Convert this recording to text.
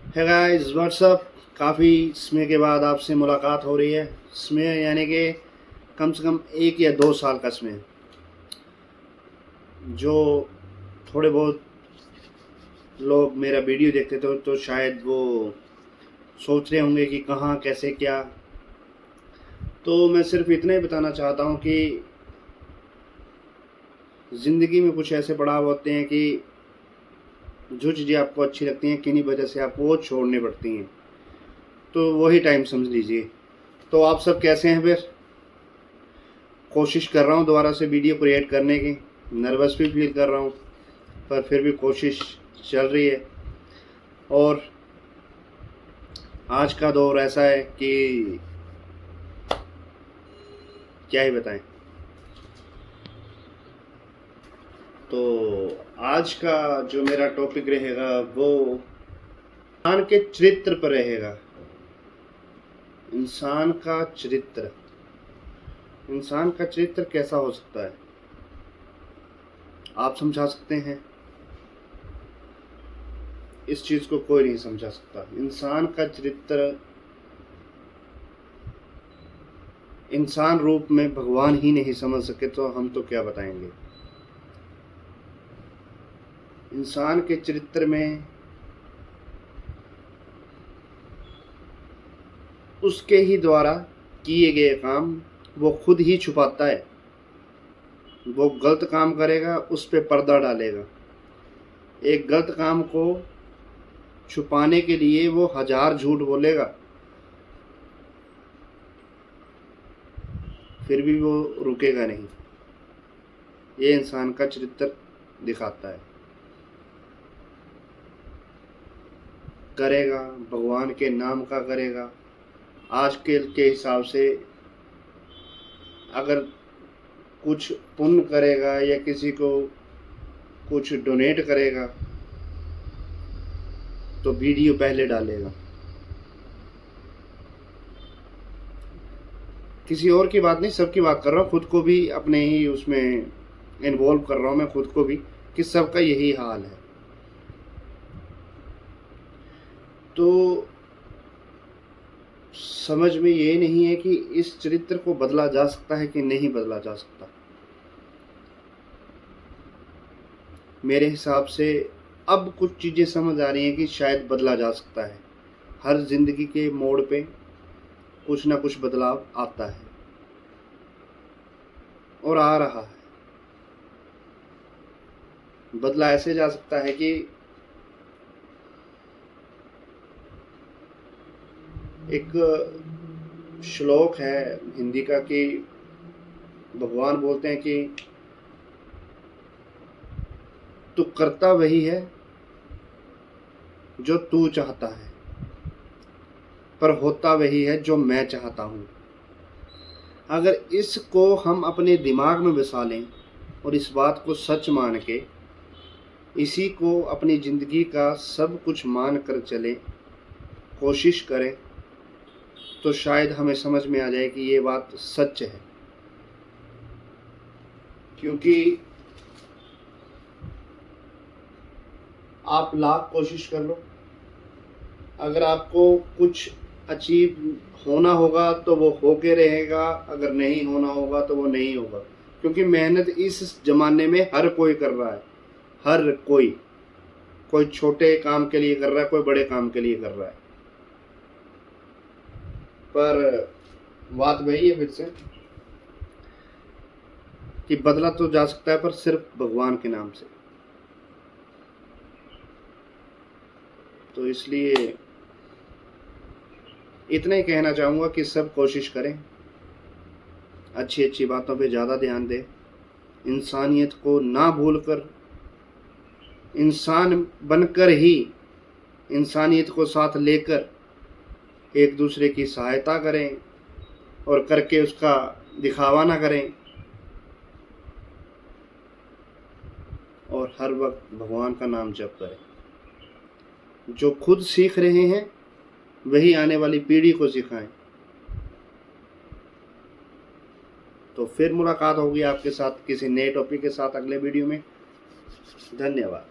है guys what's up. काफ़ी समय के बाद आपसे मुलाकात हो रही है। समय यानी कि कम से कम 1 या 2 साल का समय, जो थोड़े बहुत लोग मेरा वीडियो देखते थे तो शायद वो सोच रहे होंगे कि कहाँ कैसे क्या। तो मैं सिर्फ इतना ही बताना चाहता हूँ कि ज़िंदगी में कुछ ऐसे पड़ाव होते हैं कि जो चीज़ें आपको अच्छी लगती हैं किन्हीं वजह से आपको वो छोड़नी पड़ती हैं। तो वही टाइम समझ लीजिए। तो आप सब कैसे हैं? फिर कोशिश कर रहा हूँ दोबारा से वीडियो क्रिएट करने की। नर्वस भी फील कर रहा हूँ, पर फिर भी कोशिश चल रही है। और आज का दौर ऐसा है कि क्या ही बताएं। तो आज का जो मेरा टॉपिक रहेगा वो इंसान के चरित्र पर रहेगा। इंसान का चरित्र, इंसान का चरित्र कैसा हो सकता है, आप समझा सकते हैं? इस चीज़ को कोई नहीं समझा सकता। इंसान का चरित्र इंसान रूप में भगवान ही नहीं समझ सके तो हम तो क्या बताएंगे। इंसान के चरित्र में उसके ही द्वारा किए गए काम वो खुद ही छुपाता है। वो गलत काम करेगा, उस पे पर्दा डालेगा। एक गलत काम को छुपाने के लिए वो 1000 झूठ बोलेगा, फिर भी वो रुकेगा नहीं। ये इंसान का चरित्र दिखाता है। करेगा भगवान के नाम का करेगा। आज के हिसाब से अगर कुछ पुण्य करेगा या किसी को कुछ डोनेट करेगा तो वीडियो पहले डालेगा। किसी और की बात नहीं, सबकी बात कर रहा हूँ, खुद को भी अपने ही उसमें इन्वॉल्व कर रहा हूँ मैं खुद को भी, कि सबका यही हाल है। तो समझ में ये नहीं है कि इस चरित्र को बदला जा सकता है कि नहीं बदला जा सकता। मेरे हिसाब से अब कुछ चीज़ें समझ आ रही हैं कि शायद बदला जा सकता है। हर जिंदगी के मोड़ पे कुछ ना कुछ बदलाव आता है और आ रहा है। बदला ऐसे जा सकता है कि एक श्लोक है हिंदी का कि भगवान बोलते हैं कि तू करता वही है जो तू चाहता है, पर होता वही है जो मैं चाहता हूँ। अगर इसको हम अपने दिमाग में बसा लें और इस बात को सच मान के इसी को अपनी ज़िंदगी का सब कुछ मान कर चले, कोशिश करें, तो शायद हमें समझ में आ जाए कि ये बात सच है। क्योंकि आप लाख कोशिश कर लो, अगर आपको कुछ अचीव होना होगा तो वो होके रहेगा, अगर नहीं होना होगा तो वो नहीं होगा। क्योंकि मेहनत इस ज़माने में हर कोई कर रहा है। हर कोई, कोई छोटे काम के लिए कर रहा है, कोई बड़े काम के लिए कर रहा है। पर बात वही है फिर से कि बदला तो जा सकता है, पर सिर्फ भगवान के नाम से। तो इसलिए इतना ही कहना चाहूँगा कि सब कोशिश करें, अच्छी अच्छी बातों पे ज़्यादा ध्यान दें, इंसानियत को ना भूलकर इंसान बनकर ही इंसानियत को साथ लेकर एक दूसरे की सहायता करें और करके उसका दिखावा ना करें। और हर वक्त भगवान का नाम जप करें। जो खुद सीख रहे हैं वही आने वाली पीढ़ी को सिखाएं। तो फिर मुलाकात होगी आपके साथ किसी नए टॉपिक के साथ अगले वीडियो में। धन्यवाद।